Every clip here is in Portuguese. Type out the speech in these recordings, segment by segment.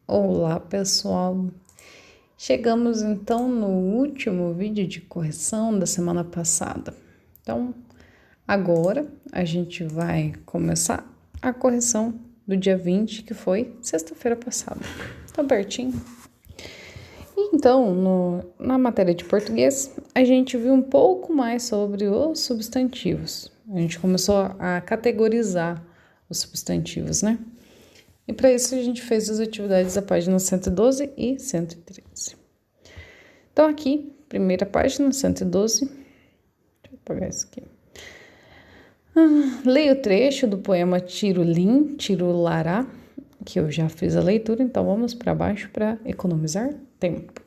Olá, pessoal! Chegamos então no último vídeo de correção da semana passada. Então, agora a gente vai começar a correção do dia 20, que foi sexta-feira passada. Tá pertinho. Então, na matéria de português, a gente viu um pouco mais sobre os substantivos. A gente começou a categorizar os substantivos, né? E para isso a gente fez as atividades da página 112 e 113. Então aqui, primeira página, 112. Deixa eu apagar isso aqui. Leia o trecho do poema Tirulim, Tirulará, que eu já fiz a leitura, então vamos para baixo para economizar tempo.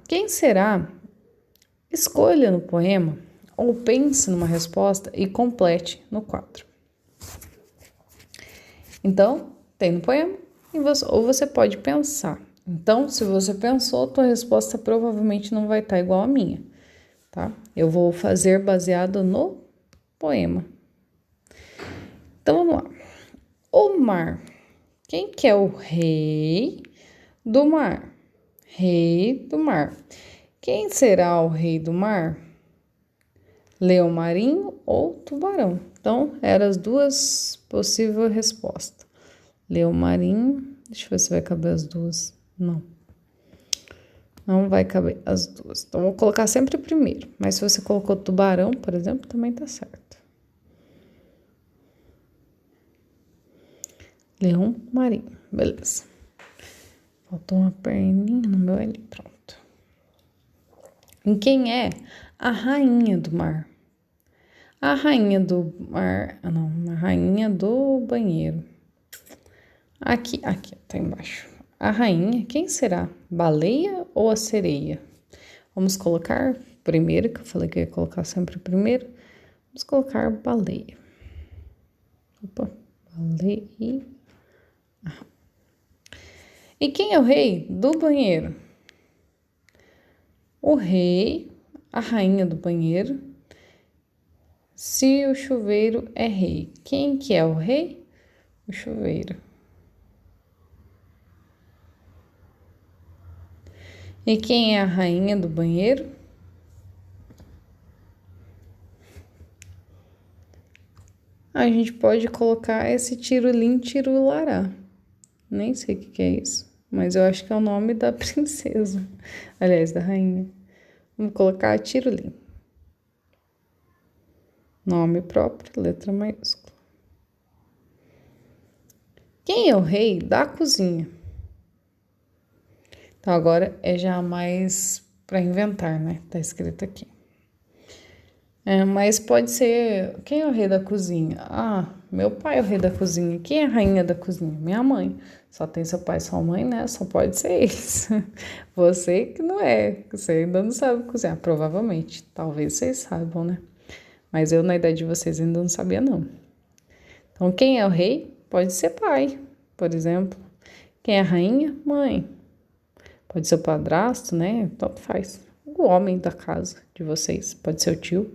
Quem será? Escolha no poema ou pense numa resposta e complete no quadro. Então, tem no poema ou você pode pensar. Então, se você pensou, tua resposta provavelmente não vai estar igual a minha, tá? Eu vou fazer baseado no poema. Então, vamos lá. O mar. Quem que é o rei do mar? Rei do mar. Quem será o rei do mar? Leão marinho ou tubarão? Então, eram as duas possíveis respostas. Leão marinho. Deixa eu ver se vai caber as duas. Não vai caber as duas. Então, vou colocar sempre primeiro. Mas se você colocou tubarão, por exemplo, também tá certo. Leão marinho. Beleza. Faltou uma perninha no meu ali. Pronto. E quem é a rainha do mar? A rainha do mar... a rainha do banheiro. Aqui, tá embaixo. A rainha, quem será? Baleia ou a sereia? Vamos colocar primeiro, que eu falei que eu ia colocar sempre primeiro. Vamos colocar baleia. Opa, baleia. E quem é o rei do banheiro? O rei, a rainha do banheiro. Se o chuveiro é rei, quem que é o rei? O chuveiro. E quem é a rainha do banheiro? A gente pode colocar esse tirulim, tirulará. Nem sei o que é isso, mas eu acho que é o nome da princesa. Aliás, da rainha. Vamos colocar tirulim. Nome próprio, letra maiúscula. Quem é o rei da cozinha? Então, agora é já mais para inventar, né? Tá escrito aqui. Mas pode ser... Quem é o rei da cozinha? Meu pai é o rei da cozinha. Quem é a rainha da cozinha? Minha mãe. Só tem seu pai e sua mãe, né? Só pode ser eles. Você que não é. Você ainda não sabe cozinhar. Provavelmente. Talvez vocês saibam, né? Mas eu, na idade de vocês, ainda não sabia, não. Então, quem é o rei? Pode ser pai, por exemplo. Quem é a rainha? Mãe. Pode ser o padrasto, né? Tanto faz. O homem da casa de vocês. Pode ser o tio,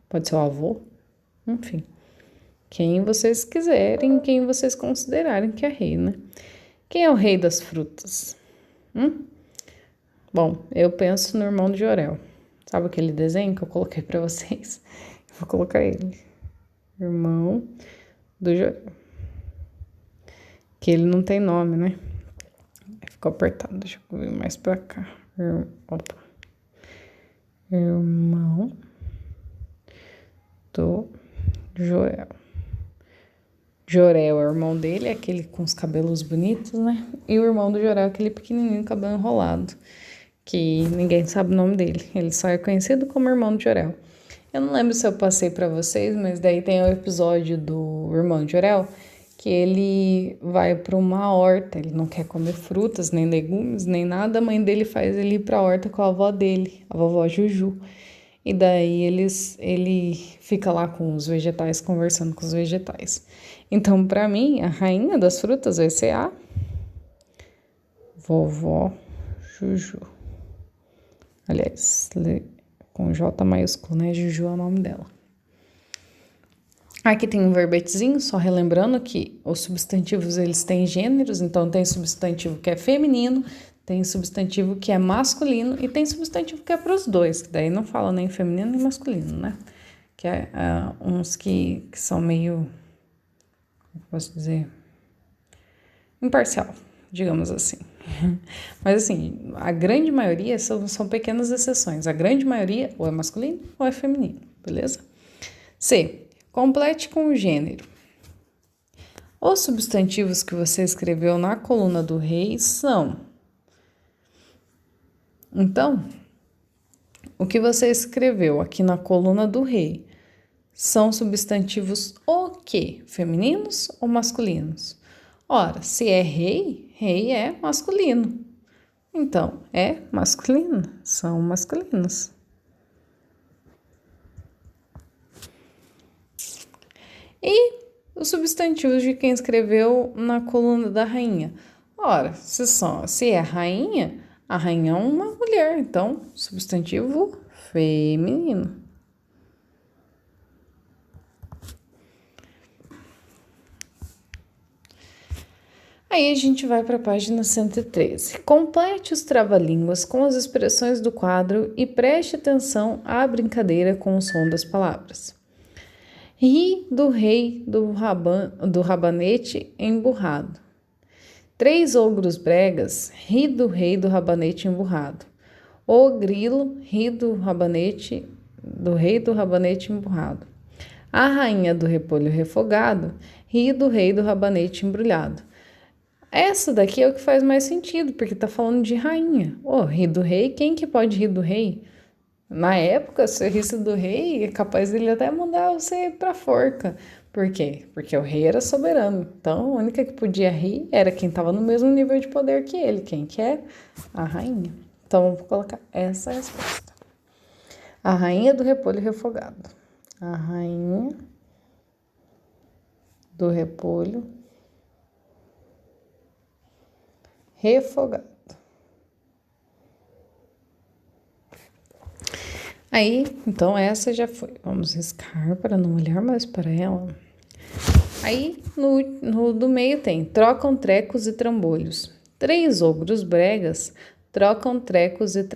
pode ser o avô. Enfim. Quem vocês quiserem, quem vocês considerarem que é rei, né? Quem é o rei das frutas? Bom, eu penso no irmão do Jorel. Sabe aquele desenho que eu coloquei pra vocês? Vou colocar ele. Irmão do Jorel. Que ele não tem nome, né? Ficou apertado. Deixa eu vir mais pra cá. Opa. Irmão do Jorel. Jorel é o irmão dele, é aquele com os cabelos bonitos, né? E o irmão do Jorel é aquele pequenininho, cabelo enrolado, que ninguém sabe o nome dele. Ele só é conhecido como irmão do Jorel. Eu não lembro se eu passei pra vocês, mas daí tem o episódio do irmão de Jorel, que ele vai para uma horta, ele não quer comer frutas, nem legumes, nem nada, a mãe dele faz ele ir para a horta com a avó dele, a vovó Juju. E daí ele fica lá com os vegetais, conversando com os vegetais. Então, para mim, a rainha das frutas vai ser a vovó Juju. Aliás, com J maiúsculo, né? Juju é o nome dela. Aqui tem um verbetezinho, só relembrando que os substantivos eles têm gêneros, então tem substantivo que é feminino, tem substantivo que é masculino e tem substantivo que é para os dois, que daí não fala nem feminino nem masculino, né? Que é uns que são meio, como posso dizer, imparcial, digamos assim. Mas assim, a grande maioria são pequenas exceções. A grande maioria ou é masculino ou é feminino, beleza? C. Complete com o gênero. Os substantivos que você escreveu na coluna do rei são. Então, o que você escreveu aqui na coluna do rei são substantivos o quê? Femininos ou masculinos? Ora, se é rei, rei é masculino. Então, é masculino, são masculinos. E os substantivos de quem escreveu na coluna da rainha? Ora, se é rainha, a rainha é uma mulher, então, substantivo feminino. Aí a gente vai para a página 113. Complete os trava-línguas com as expressões do quadro e preste atenção à brincadeira com o som das palavras. Ri do rei do rabanete emburrado. 3 ogros bregas ri do rei do rabanete emburrado. O grilo ri do rei do rabanete emburrado. A rainha do repolho refogado ri do rei do rabanete embrulhado. Essa daqui é o que faz mais sentido, porque tá falando de rainha. Rir do rei, quem que pode rir do rei? Na época, se eu risse do rei, é capaz dele até mandar você pra forca. Por quê? Porque o rei era soberano. Então, a única que podia rir era quem estava no mesmo nível de poder que ele. Quem que é? A rainha. Então, vou colocar essa resposta. A rainha do repolho refogado. A rainha do repolho refogado. Aí, então essa já foi. Vamos riscar para não olhar mais para ela. Aí, no do meio tem trocam trecos e trambolhos. 3 ogros bregas trocam trecos e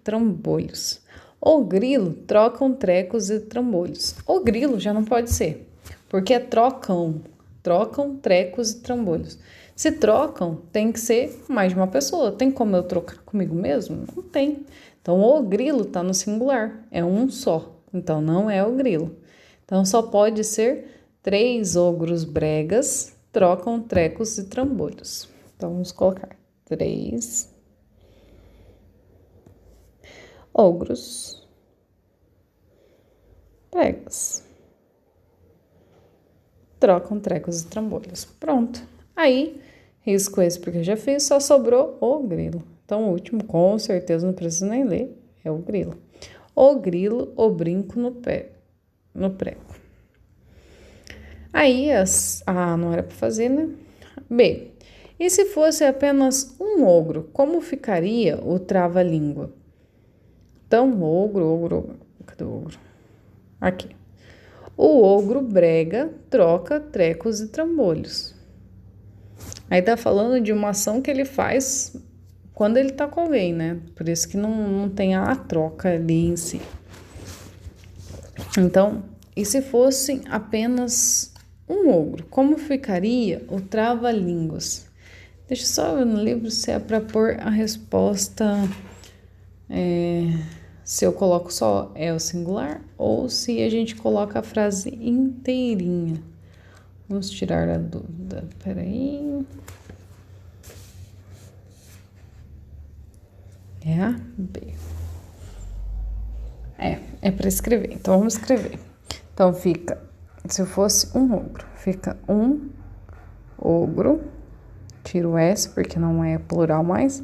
trambolhos. O grilo trocam trecos e trambolhos. O grilo já não pode ser, porque é trocam trecos e trambolhos. Se trocam, tem que ser mais de uma pessoa. Tem como eu trocar comigo mesmo? Não tem. Então, o grilo está no singular, é um só. Então, não é o grilo. Então, só pode ser 3 ogros bregas trocam trecos e trambolhos. Então, vamos colocar 3 ogros bregas trocam trecos e trambolhos. Pronto. Aí, risco esse porque eu já fiz, só sobrou o grilo. Então, o último, com certeza, não preciso nem ler, é o grilo. O grilo, o brinco no prego. Aí, não era para fazer, né? B. E se fosse apenas um ogro, como ficaria o trava-língua? Então, ogro. Cadê o ogro? Aqui. O ogro brega troca trecos e trambolhos. Aí tá falando de uma ação que ele faz quando ele tá com alguém, né? Por isso que não tem a troca ali em si. Então, e se fosse apenas um ogro, como ficaria o trava-línguas? Deixa eu só ver no livro se é para pôr a resposta, se eu coloco só o singular ou se a gente coloca a frase inteirinha. Vamos tirar a dúvida. Peraí. É a B. É para escrever. Então, vamos escrever. Então, fica, se fosse um ogro, fica um ogro, tiro o S porque não é plural mais,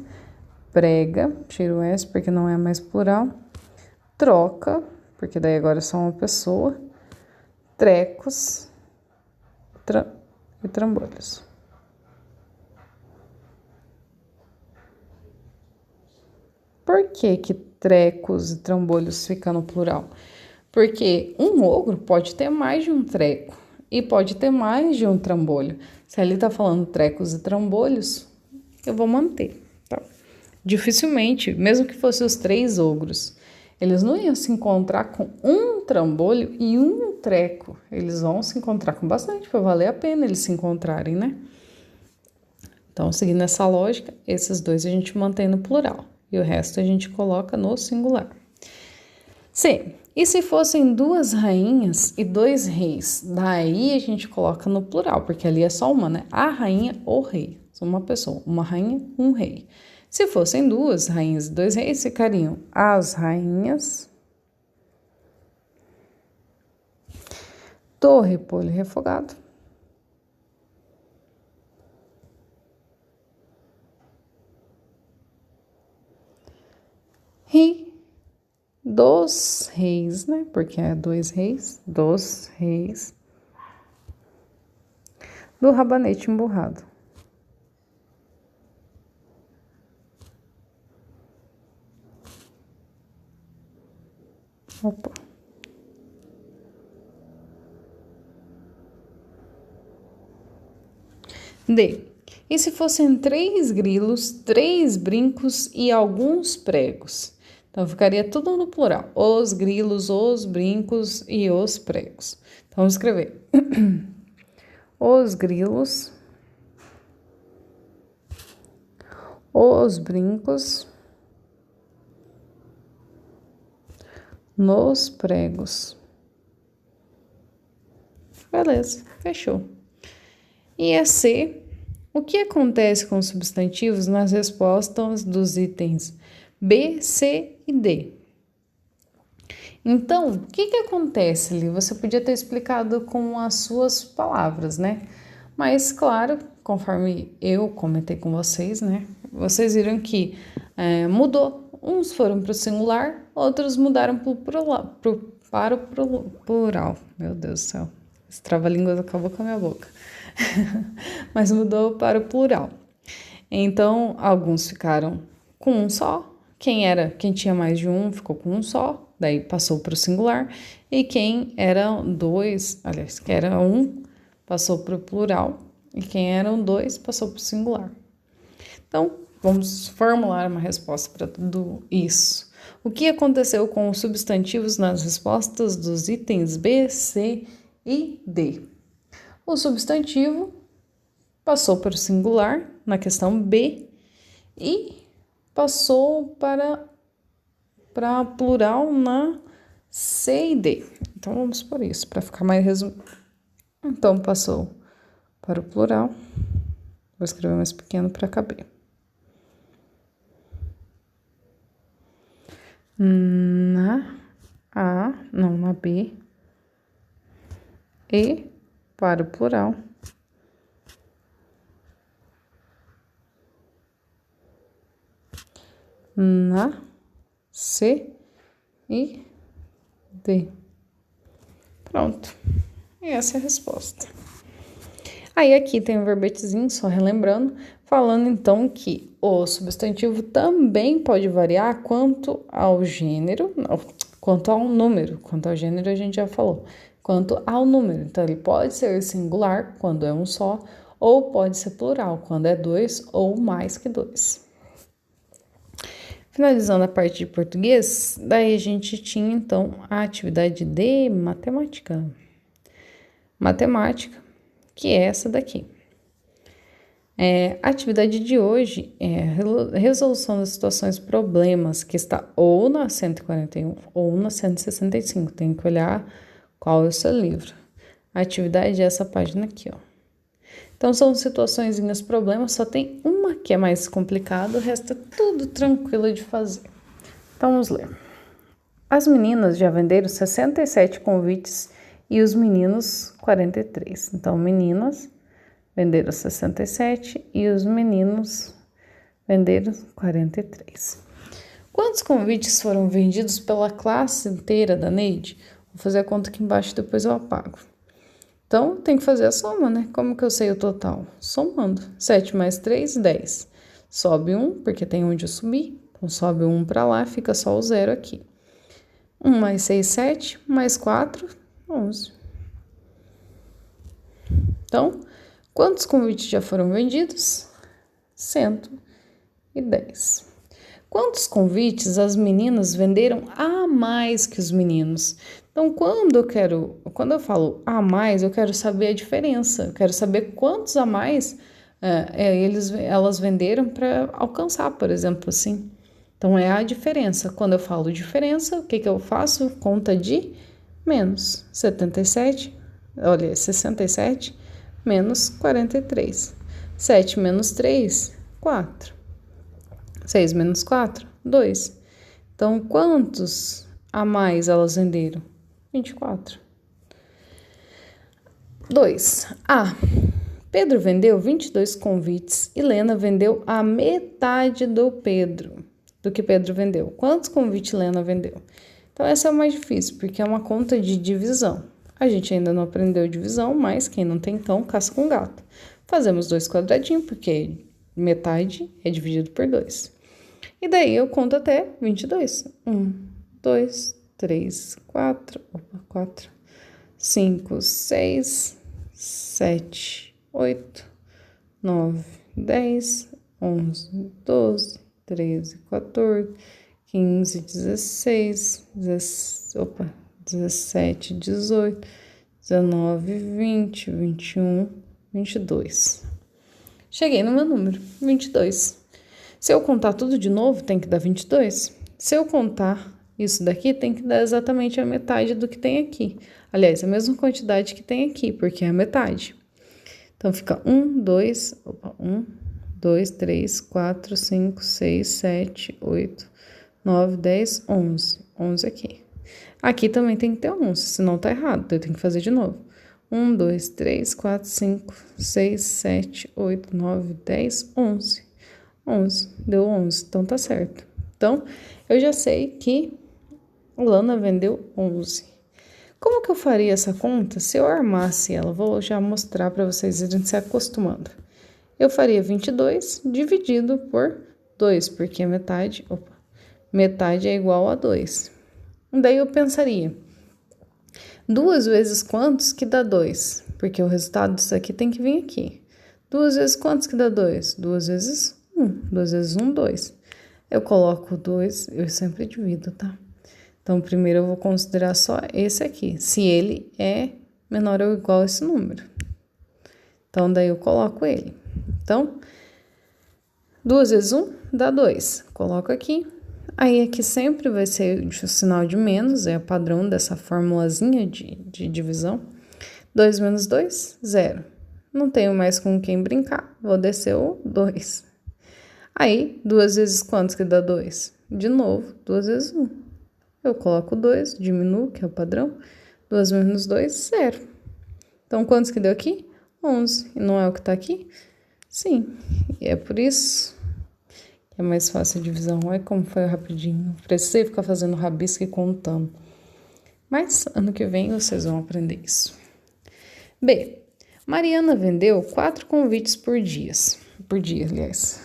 prega, tiro o S porque não é mais plural, troca, porque daí agora é só uma pessoa, trecos e trambolhos. Por que trecos e trambolhos fica no plural? Porque um ogro pode ter mais de um treco. e pode ter mais de um trambolho. Se ali tá falando trecos e trambolhos, eu vou manter, tá? Dificilmente, mesmo que fossem os 3 ogros, eles não iam se encontrar com um trambolho e um treco. Eles vão se encontrar com bastante, para valer a pena eles se encontrarem, né? Então, seguindo essa lógica, esses 2 a gente mantém no plural e o resto a gente coloca no singular. C. E se fossem 2 rainhas e 2 reis? Daí a gente coloca no plural, porque ali é só uma, né? A rainha ou rei. Uma pessoa, uma rainha, um rei. Se fossem 2 rainhas e 2 reis, ficariam as rainhas do repolho refogado e dos reis, né? Porque é 2 reis, dos reis do rabanete emburrado. Opa. D. E se fossem 3 grilos, 3 brincos e alguns pregos? Então, ficaria tudo no plural. Os grilos, os brincos e os pregos. Então, vamos escrever. Os grilos, os brincos, nos pregos. Beleza, fechou. E a C. O que acontece com os substantivos nas respostas dos itens B, C e D? Então, o que acontece ali? Você podia ter explicado com as suas palavras, né? Mas, claro, conforme eu comentei com vocês, né? Vocês viram que mudou. Uns foram para o singular, outros mudaram para o plural. Meu Deus do céu, esse trava-língua acabou com a minha boca. Mas mudou para o plural. Então, alguns ficaram com um só. Quem tinha mais de um ficou com um só, daí passou para o singular. E quem era 2, aliás, que era um, passou para o plural. E quem eram 2 passou para o singular. Então, vamos formular uma resposta para tudo isso. O que aconteceu com os substantivos nas respostas dos itens B, C e D? O substantivo passou para o singular na questão B e passou para plural na C e D. Então, vamos por isso, para ficar mais resumido. Então, passou para o plural. Vou escrever mais pequeno para caber. Na B e para o plural. Na C e D. Pronto. E essa é a resposta. Aí aqui tem um verbetezinho, só relembrando, falando então que o substantivo também pode variar quanto ao gênero, não, quanto ao número. Quanto ao gênero a gente já falou. Quanto ao número. Então, ele pode ser singular quando é um só, ou pode ser plural quando é 2 ou mais que 2. Finalizando a parte de português, daí a gente tinha então a atividade de matemática. Matemática, que é essa daqui. A atividade de hoje é a resolução das situações problemas, que está ou na 141 ou na 165. Tem que olhar qual é o seu livro. A atividade é essa página aqui, ó. Então, são situações e problemas, só tem uma que é mais complicada, o resto é tudo tranquilo de fazer. Então, vamos ler. As meninas já venderam 67 convites e os meninos 43. Então, meninas venderam 67 e os meninos venderam 43. Quantos convites foram vendidos pela classe inteira da Neide? Vou fazer a conta aqui embaixo, depois eu apago. Então, tem que fazer a soma, né? Como que eu sei o total? Somando. 7 mais 3, 10. Sobe 1, porque tem onde eu subir. Então, sobe 1 para lá, fica só o 0 aqui. 1 mais 6, 7. Mais 4, 11. Então, quantos convites já foram vendidos? 110. Quantos convites as meninas venderam a mais que os meninos? Então, quando eu falo a mais, eu quero saber a diferença. Eu quero saber quantos a mais elas venderam para alcançar, por exemplo, assim. Então, é a diferença. Quando eu falo diferença, o que eu faço? Conta de menos 77, olha, 67 menos 43. 7 menos 3, 4. 6 menos 4, 2. Então, quantos a mais elas venderam? 24. 2. Pedro vendeu 22 convites e Lena vendeu a metade do que Pedro vendeu. Quantos convites Lena vendeu? Então, essa é o mais difícil, porque é uma conta de divisão. A gente ainda não aprendeu divisão, mas quem não tem cão, caça com gato. Fazemos 2 quadradinhos, porque metade é dividido por 2. E daí eu conto até 22. 1, 2, 3, 4, 5, 6, 7, 8, 9, 10, 11, 12, 13, 14, 15, 16, 17, 18, 19, 20, 21, 22. Cheguei no meu número, 22. Se eu contar tudo de novo, tem que dar 22. Se eu contar isso daqui, tem que dar exatamente a metade do que tem aqui. Aliás, a mesma quantidade que tem aqui, porque é a metade. Então, fica 1, 2, 3, 4, 5, 6, 7, 8, 9, 10, 11. 11 aqui. Aqui também tem que ter 11, senão tá errado, eu tenho que fazer de novo. 1, 2, 3, 4, 5, 6, 7, 8, 9, 10, 11. 11, deu 11, então tá certo. Então, eu já sei que a Lana vendeu 11. Como que eu faria essa conta se eu armasse ela? Vou já mostrar para vocês irem se acostumando. Eu faria 22 dividido por 2, porque metade é igual a 2. Daí eu pensaria, 2 vezes quantos que dá 2? Porque o resultado disso aqui tem que vir aqui. 2 vezes quantos que dá 2? 2 vezes 1. 2 vezes 1, 2. Eu coloco 2, eu sempre divido, tá? Então, primeiro eu vou considerar só esse aqui, se ele é menor ou igual a esse número. Então, daí eu coloco ele. Então, 2 vezes 1 dá 2. Coloco aqui. Aí, aqui sempre vai ser o sinal de menos, é o padrão dessa formulazinha de divisão. 2 menos 2, 0. Não tenho mais com quem brincar, vou descer o 2. Aí, 2 vezes quantos que dá 2? De novo, 2 vezes 1. Eu coloco 2, diminuo, que é o padrão. 2 menos 2, 0. Então, quantos que deu aqui? 11. E não é o que tá aqui? Sim. E é por isso que é mais fácil a divisão. Olha como foi rapidinho. Precisei ficar fazendo rabisco e contando. Mas, ano que vem, vocês vão aprender isso. B. Mariana vendeu 4 convites por dia, aliás.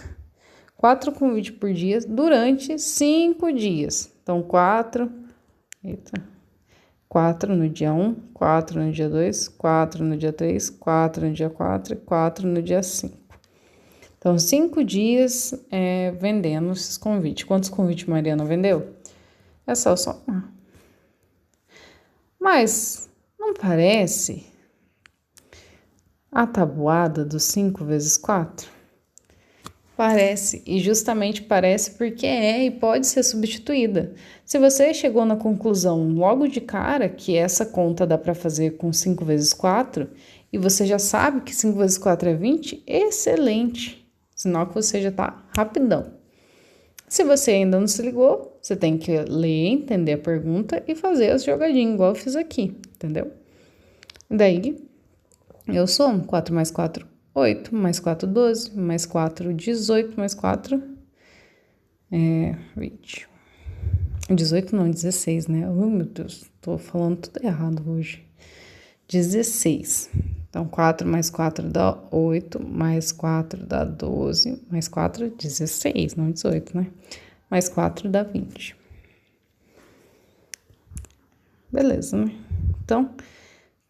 4 convites por dia durante 5 dias. Então, 4 no dia 1, 4 no dia 2, 4 no dia 3, 4 no dia 4 e 4 no dia 5. Então, 5 dias vendendo esses convites. Quantos convites Mariana vendeu? É só somar. Mas, não parece a tabuada dos 5 vezes 4? Parece, e justamente parece porque e pode ser substituída. Se você chegou na conclusão logo de cara que essa conta dá para fazer com 5 vezes 4, e você já sabe que 5 vezes 4 é 20, excelente! Sinal que você já está rapidão. Se você ainda não se ligou, você tem que ler, entender a pergunta e fazer as jogadinhas, igual eu fiz aqui, entendeu? Daí, eu somo 4 mais 4, 8, mais 4, 12, mais 4, 18, mais 4, 20. 18 não, 16, né? Oh, meu Deus, tô falando tudo errado hoje. 16. Então, 4 mais 4 dá 8, mais 4 dá 12, mais 4, 16, não 18, né? Mais 4 dá 20. Beleza, né? Então,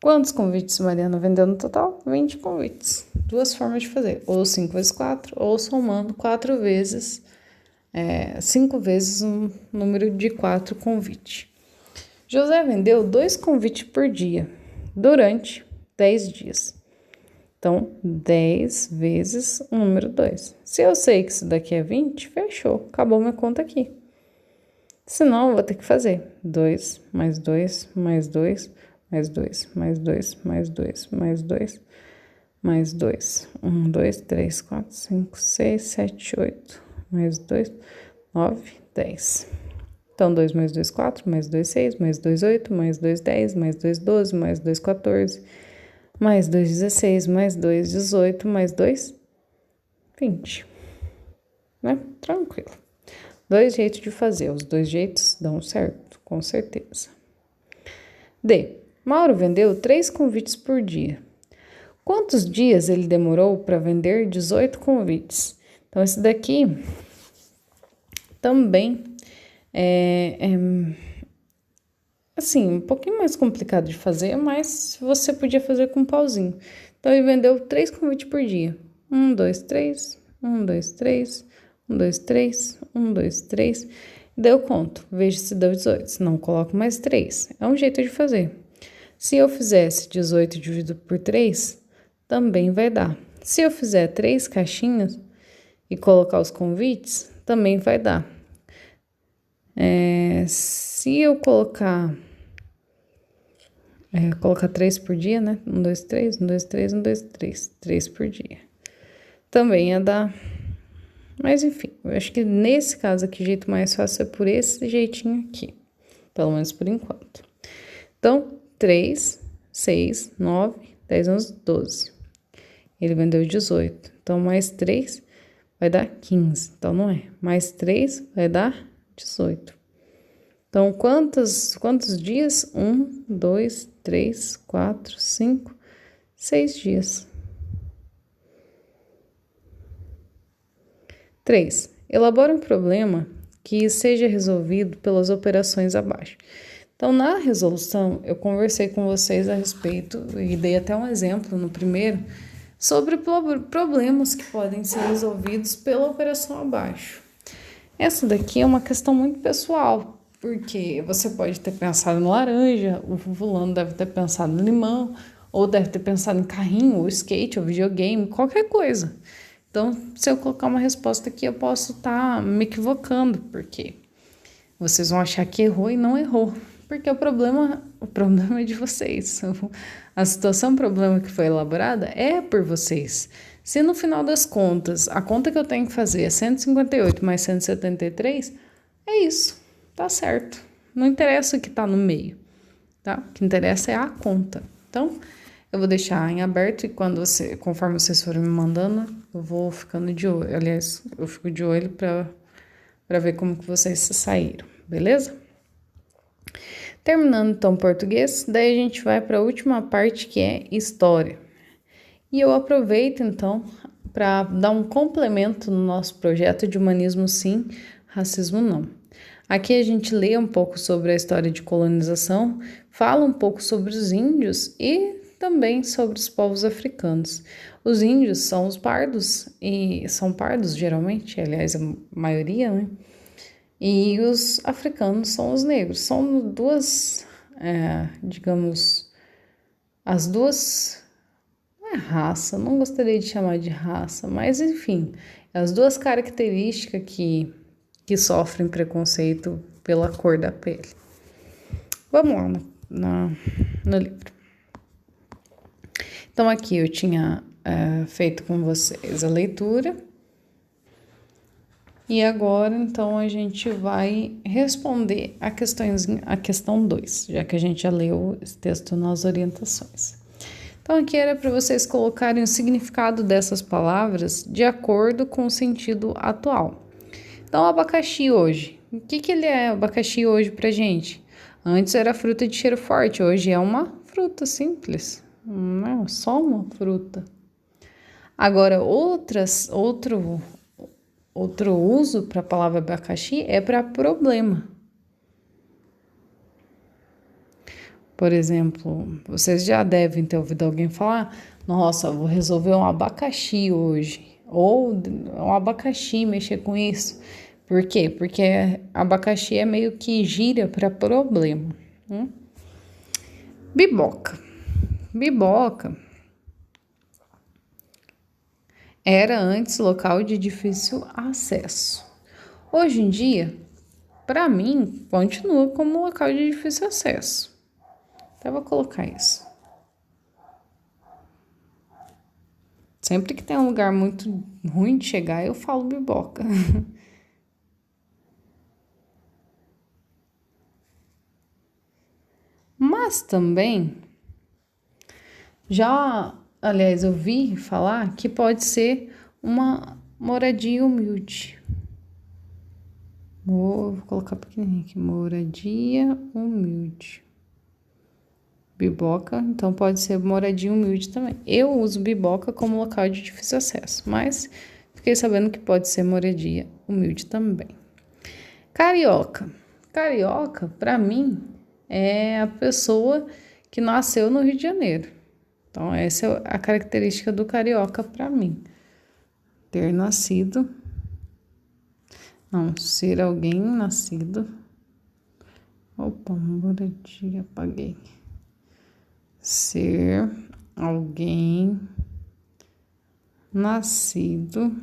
Quantos convites Mariana vendeu no total? 20 convites. Duas formas de fazer, ou 5 vezes 4, ou somando 4 vezes, 5 vezes um número de 4 convites. José vendeu 2 convites por dia, durante 10 dias. Então, 10 vezes o número 2. Se eu sei que isso daqui é 20, fechou, acabou minha conta aqui. Senão, eu vou ter que fazer 2, mais 2, mais 2, mais 2, mais 2, mais 2, mais 2, mais 2. 1, 2, 3, 4, 5, 6, 7, 8, mais 2, 9, 10. Então, 2 mais 2, 4, mais 2, 6, mais 2, 8, mais 2, 10, mais 2, 12, mais 2, 14, mais 2, 16, mais 2, 18, mais 2, 20. Né? Tranquilo. 2 jeitos de fazer, os 2 jeitos dão certo, com certeza. D. Mauro vendeu 3 convites por dia. Quantos dias ele demorou para vender 18 convites? Então, esse daqui também assim, um pouquinho mais complicado de fazer, mas você podia fazer com um pauzinho. Então, ele vendeu 3 convites por dia. 1, 2, 3, 1, 2, 3, 1, 2, 3, 1, 2, 3. Daí eu conto, vejo se deu 18, se não, coloco mais 3. É um jeito de fazer. Se eu fizesse 18 dividido por 3, também vai dar. Se eu fizer 3 caixinhas e colocar os convites, também vai dar. Se eu colocar 3 por dia, né? 1, 2, 3, 1, 2, 3, 1, 2, 3. 3 por dia. Também ia dar. Mas enfim, eu acho que nesse caso aqui, o jeito mais fácil é por esse jeitinho aqui. Pelo menos por enquanto. Então, 3, 6, 9, 10, 11, 12. Ele vendeu 18. Então, mais 3 vai dar 15. Então, não é. Mais 3 vai dar 18. Então, quantos dias? 1, 2, 3, 4, 5, 6 dias. 3. Elabora um problema que seja resolvido pelas operações abaixo. Então, na resolução, eu conversei com vocês a respeito, e dei até um exemplo no primeiro, sobre problemas que podem ser resolvidos pela operação abaixo. Essa daqui é uma questão muito pessoal, porque você pode ter pensado em laranja, o fulano deve ter pensado em limão, ou deve ter pensado em carrinho, ou skate, ou videogame, qualquer coisa. Então, se eu colocar uma resposta aqui, eu posso estar me equivocando, porque vocês vão achar que errou e não errou. Porque o problema é de vocês. A situação, o problema que foi elaborada é por vocês. Se no final das contas, a conta que eu tenho que fazer é 158 mais 173, é isso, tá certo. Não interessa o que tá no meio, tá? O que interessa é a conta. Então, eu vou deixar em aberto e conforme vocês forem me mandando, eu vou ficando de olho. Aliás, eu fico de olho para ver como que vocês se saíram, beleza? Terminando então português, daí a gente vai para a última parte que é história. E eu aproveito então para dar um complemento no nosso projeto de humanismo sim, racismo não. Aqui a gente lê um pouco sobre a história de colonização, fala um pouco sobre os índios e também sobre os povos africanos. Os índios são os pardos, e são pardos geralmente, aliás, a maioria, né? E os africanos são os negros. São duas, digamos, as duas, não é raça, não gostaria de chamar de raça, mas enfim, as duas características que sofrem preconceito pela cor da pele. Vamos lá no livro. Então, aqui eu tinha feito com vocês a leitura. E agora, então, a gente vai responder a questão 2, já que a gente já leu esse texto nas orientações. Então, aqui era para vocês colocarem o significado dessas palavras de acordo com o sentido atual. Então, abacaxi hoje. O que ele é abacaxi hoje pra gente? Antes era fruta de cheiro forte, hoje é uma fruta simples. Não é só uma fruta. Agora, outro uso para a palavra abacaxi é para problema. Por exemplo, vocês já devem ter ouvido alguém falar: nossa, eu vou resolver um abacaxi hoje. Ou um abacaxi, mexer com isso. Por quê? Porque abacaxi é meio que gíria para problema. Biboca. Biboca era antes local de difícil acesso. Hoje em dia, para mim, continua como local de difícil acesso. Até vou colocar isso. Sempre que tem um lugar muito ruim de chegar, eu falo biboca. Mas também, aliás, eu vi falar que pode ser uma moradia humilde. Vou colocar pequenininho aqui, moradia humilde. Biboca, então pode ser moradia humilde também. Eu uso biboca como local de difícil acesso, mas fiquei sabendo que pode ser moradia humilde também. Carioca. Carioca, para mim, é a pessoa que nasceu no Rio de Janeiro. Então, essa é a característica do carioca para mim. Ter nascido. Não, ser alguém nascido. Opa, moradia, apaguei. Ser alguém nascido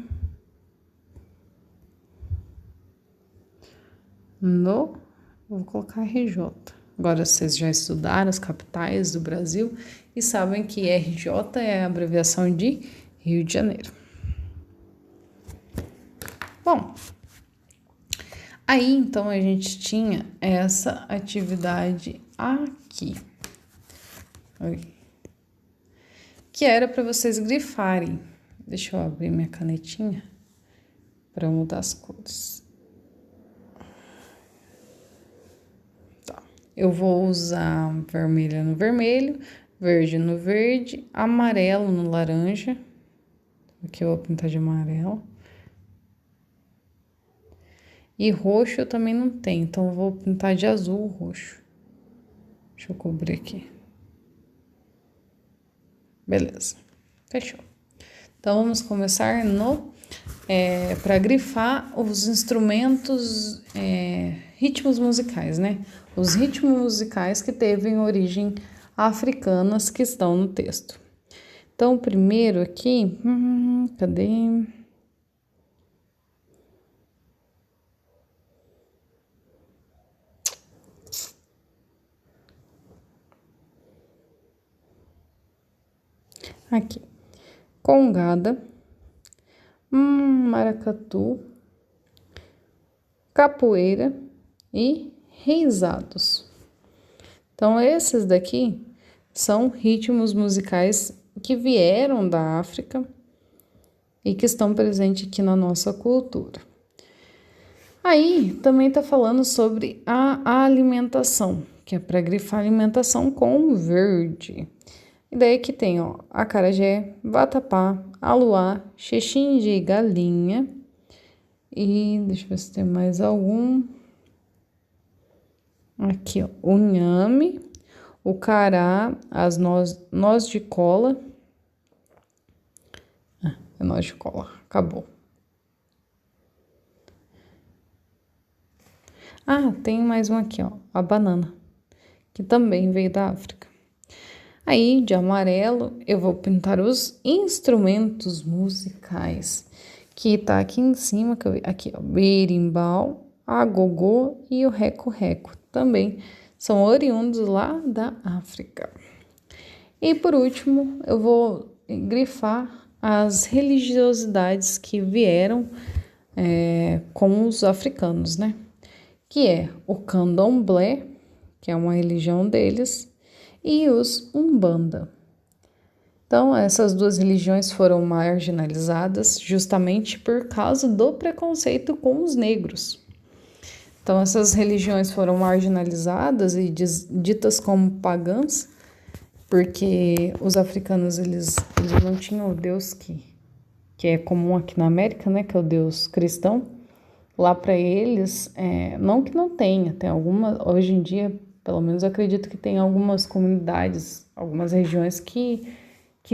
no... Vou colocar RJ. Agora vocês já estudaram as capitais do Brasil e sabem que RJ é a abreviação de Rio de Janeiro. Bom, aí então a gente tinha essa atividade aqui, que era para vocês grifarem. Deixa eu abrir minha canetinha para mudar as cores. Eu vou usar vermelha no vermelho, verde no verde, amarelo no laranja. Aqui eu vou pintar de amarelo. E roxo eu também não tenho, então eu vou pintar de azul roxo. Deixa eu cobrir aqui. Beleza, fechou. Então vamos começar para grifar os instrumentos, ritmos musicais, né? Os ritmos musicais que teve origem africanas que estão no texto. Então, primeiro aqui, cadê? Aqui, congada, maracatu, capoeira e reisados. Então, esses daqui são ritmos musicais que vieram da África e que estão presentes aqui na nossa cultura. Aí, também está falando sobre a alimentação, que é para grifar alimentação com verde. E daí que tem, ó, acarajé, vatapá, aluá, xixim de galinha e deixa eu ver se tem mais algum. Aqui, ó, o inhame, o cará, as noz de cola. É noz de cola, acabou. Tem mais um aqui, ó, a banana, que também veio da África. Aí, de amarelo, eu vou pintar os instrumentos musicais, que tá aqui em cima, aqui, ó, berimbau, agogô e o reco-reco. Também são oriundos lá da África. E por último, eu vou grifar as religiosidades que vieram com os africanos, né? Que é o candomblé, que é uma religião deles, e os umbanda. Então, essas duas religiões foram marginalizadas justamente por causa do preconceito com os negros. Então, essas religiões foram marginalizadas e ditas como pagãs, porque os africanos, eles não tinham o Deus que é comum aqui na América, né, que é o Deus cristão. Lá para eles, não que não tenha, tem alguma, hoje em dia Pelo menos eu acredito que tem algumas comunidades, algumas regiões que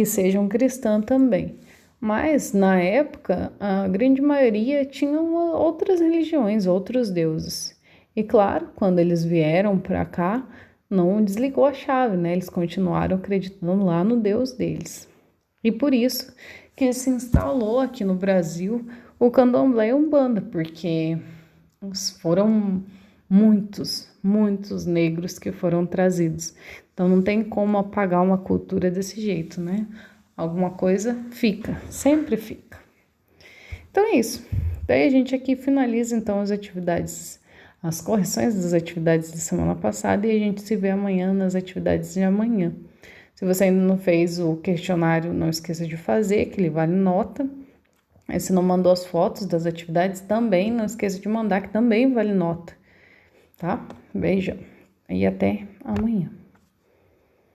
sejam cristãs também. Mas, na época, a grande maioria tinha outras religiões, outros deuses. E claro, quando eles vieram para cá, não desligou a chave, né? Eles continuaram acreditando lá no Deus deles. E por isso que se instalou aqui no Brasil o Candomblé e a Umbanda, porque foram muitos negros que foram trazidos. Então não tem como apagar uma cultura desse jeito, né? Alguma coisa fica, sempre fica. Então é isso. Daí a gente aqui finaliza então as atividades, as correções das atividades de semana passada e a gente se vê amanhã nas atividades de amanhã. Se você ainda não fez o questionário, não esqueça de fazer, que ele vale nota. E se não mandou as fotos das atividades, também não esqueça de mandar, que também vale nota. Tá? Beijão. E até amanhã.